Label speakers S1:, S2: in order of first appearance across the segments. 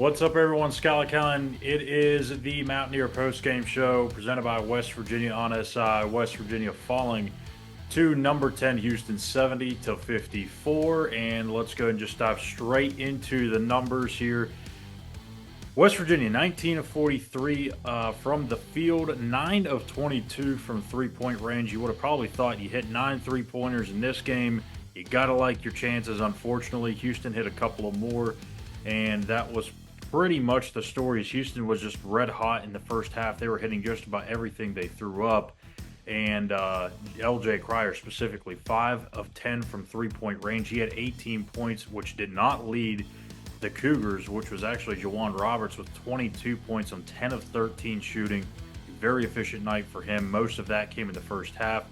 S1: What's up, everyone? Schuyler Callihan. It is the Mountaineer postgame show presented by West Virginia on SI. West Virginia falling to number 10 Houston 70-54. And let's go and just dive straight into the numbers here. West Virginia 19 of 43 from the field, 9 of 22 from 3-point range. You would have probably thought you hit 9 3-pointers in this game. You got to like your chances. Unfortunately, Houston hit a couple of more, and that was pretty much the story. Houston was just red hot in the first half. They were hitting just about everything they threw up. And LJ Cryer specifically, 5 of 10 from 3-point range. He had 18 points, which did not lead the Cougars, which was actually Jawan Roberts with 22 points on 10 of 13 shooting. Very efficient night for him. Most of that came in the first half.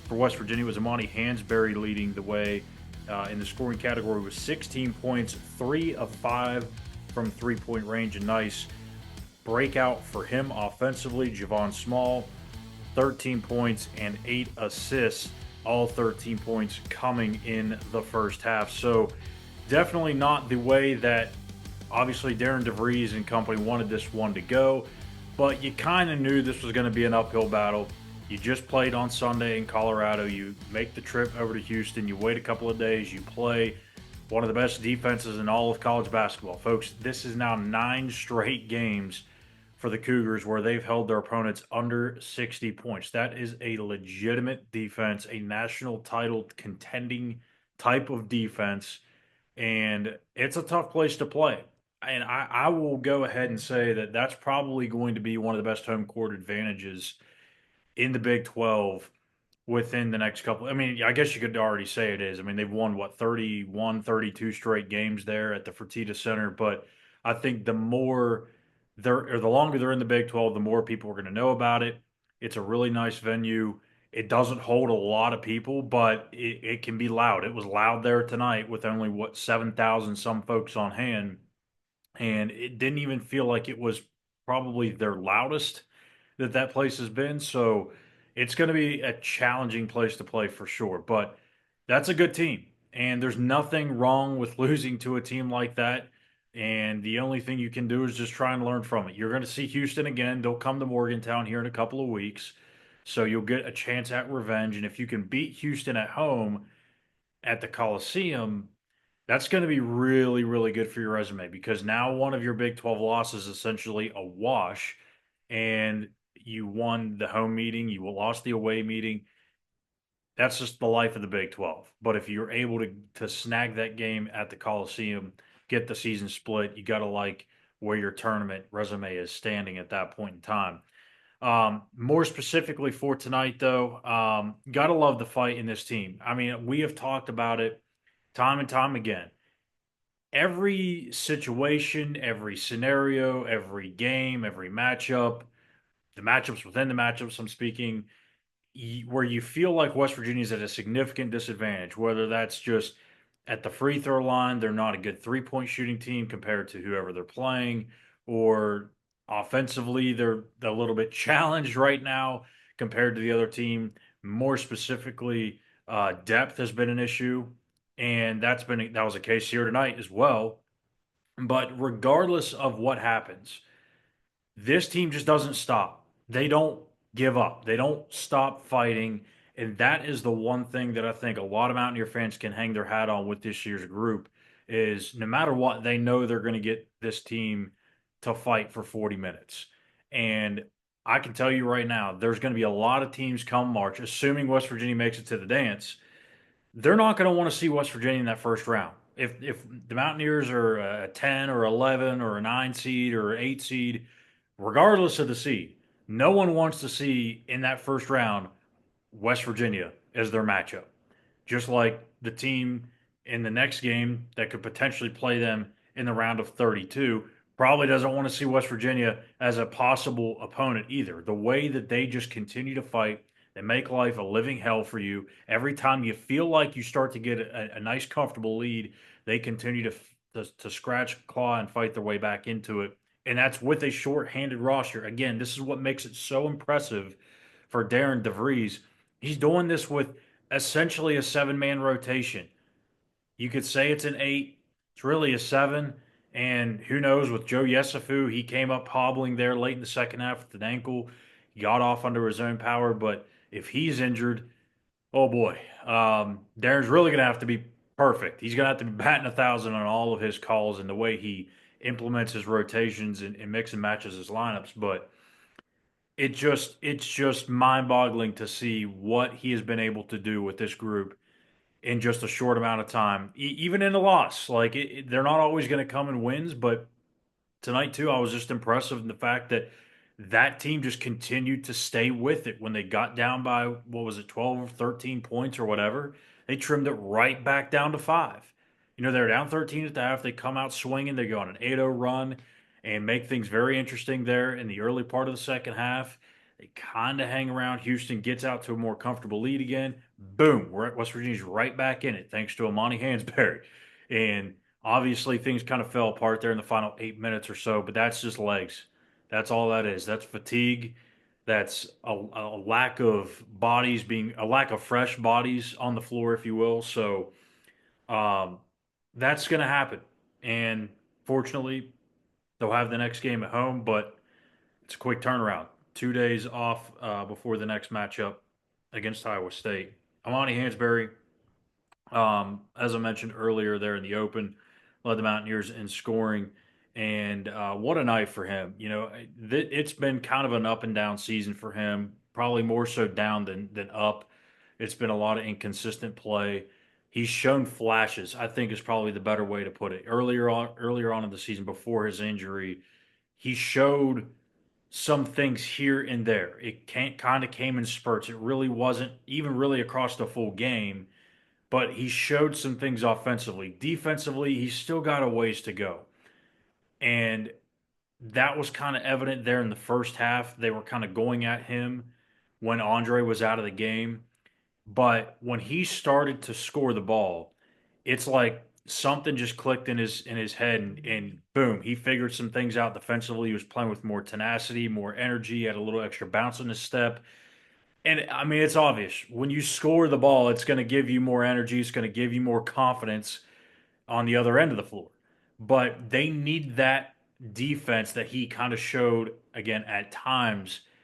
S1: For West Virginia, it was Amani Hansberry leading the way in the scoring category with 16 points, 3 of 5 from 3-point range. A nice breakout for him offensively. Javon Small, 13 points and 8 assists, all 13 points coming in the first half. So definitely not the way that obviously Darren DeVries and company wanted this one to go, but you kind of knew this was going to be an uphill battle. You just played on Sunday in Colorado. You make the trip over to Houston. You wait a couple of days. You play one of the best defenses in all of college basketball. Folks, this is now 9 straight games for the Cougars where they've held their opponents under 60 points. That is a legitimate defense, a national title contending type of defense, and it's a tough place to play. And I will go ahead and say that that's probably going to be one of the best home court advantages in the Big 12 within the next couple. I mean, I guess you could already say it is. I mean, they've won what 31, 32 straight games there at the Fertitta Center, but I think the more they're or the longer they're in the Big 12, the more people are going to know about it. It's a really nice venue. It doesn't hold a lot of people, but it can be loud. It was loud there tonight with only what 7,000 some folks on hand, and it didn't even feel like it was probably their loudest that place has been. So it's going to be a challenging place to play for sure. But that's a good team, and there's nothing wrong with losing to a team like that. And the only thing you can do is just try and learn from it. You're going to see Houston again. They'll come to Morgantown here in a couple of weeks. So you'll get a chance at revenge. And if you can beat Houston at home at the Coliseum, that's going to be really, really good for your resume because now one of your Big 12 losses is essentially a wash, and you won the home meeting, you lost the away meeting. That's just the life of the Big 12. But if you're able to snag that game at the Coliseum, get the season split, you got to like where your tournament resume is standing at that point in time. More specifically for tonight, though, got to love the fight in this team. I mean, we have talked about it time and time again. Every situation, every scenario, every game, every matchup, the matchups within the matchups, I'm speaking, where you feel like West Virginia is at a significant disadvantage, whether that's just at the free throw line, they're not a good 3-point shooting team compared to whoever they're playing, or offensively, they're a little bit challenged right now compared to the other team. More specifically, depth has been an issue, and that was the case here tonight as well. But regardless of what happens, this team just doesn't stop. They don't give up. They don't stop fighting. And that is the one thing that I think a lot of Mountaineer fans can hang their hat on with this year's group is no matter what, they know they're going to get this team to fight for 40 minutes. And I can tell you right now, there's going to be a lot of teams come March, assuming West Virginia makes it to the dance, they're not going to want to see West Virginia in that first round. If the Mountaineers are a 10 or 11 or a 9 seed or 8 seed, regardless of the seed, no one wants to see in that first round West Virginia as their matchup. Just like the team in the next game that could potentially play them in the round of 32 probably doesn't want to see West Virginia as a possible opponent either. The way that they just continue to fight, they make life a living hell for you. Every time you feel like you start to get a nice, comfortable lead, they continue to scratch, claw, and fight their way back into it. And that's with a short-handed roster. Again, this is what makes it so impressive for Darren DeVries. He's doing this with essentially a 7-man rotation. You could say it's an 8, it's really a 7, And who knows with Joe Yesufu, he came up hobbling there late in the second half with an ankle. He got off under his own power, but if he's injured, oh boy, Darren's really going to have to be perfect. He's going to have to be batting 1,000 on all of his calls and the way he implements his rotations and mix and matches his lineups. But it's just mind-boggling to see what he has been able to do with this group in just a short amount of time, even in a loss. Like they're not always going to come in wins, but tonight too, I was just impressive in the fact that that team just continued to stay with it when they got down by what was it, 12 or 13 points or whatever. They trimmed it right back down to five. They're down 13 at the half. They come out swinging. They go on an 8-0 run and make things very interesting there in the early part of the second half. They kind of hang around. Houston gets out to a more comfortable lead again. Boom, West Virginia's right back in it thanks to Amani Hansberry. And obviously, things kind of fell apart there in the final 8 minutes or so, but that's just legs. That's all that is. That's fatigue. That's a lack of bodies being a lack of fresh bodies on the floor, if you will. So um, that's going to happen. And fortunately, they'll have the next game at home, but it's a quick turnaround. 2 days off before the next matchup against Iowa State. Amani Hansberry, as I mentioned earlier, there in the Open, led the Mountaineers in scoring, and what a night for him. It's been kind of an up and down season for him, probably more so down than up. It's been a lot of inconsistent play. He's shown flashes, I think is probably the better way to put it. Earlier on in the season, before his injury, he showed some things here and there. It can't kind of came in spurts. It really wasn't even really across the full game, but he showed some things offensively. Defensively, he's still got a ways to go. And that was kind of evident there in the first half. They were kind of going at him when Andre was out of the game. But when he started to score the ball, it's like something just clicked in his head and boom, he figured some things out defensively. He was playing with more tenacity, more energy, had a little extra bounce in his step. And I mean, it's obvious when you score the ball, it's going to give you more energy. It's going to give you more confidence on the other end of the floor. But they need that defense that he kind of showed again at times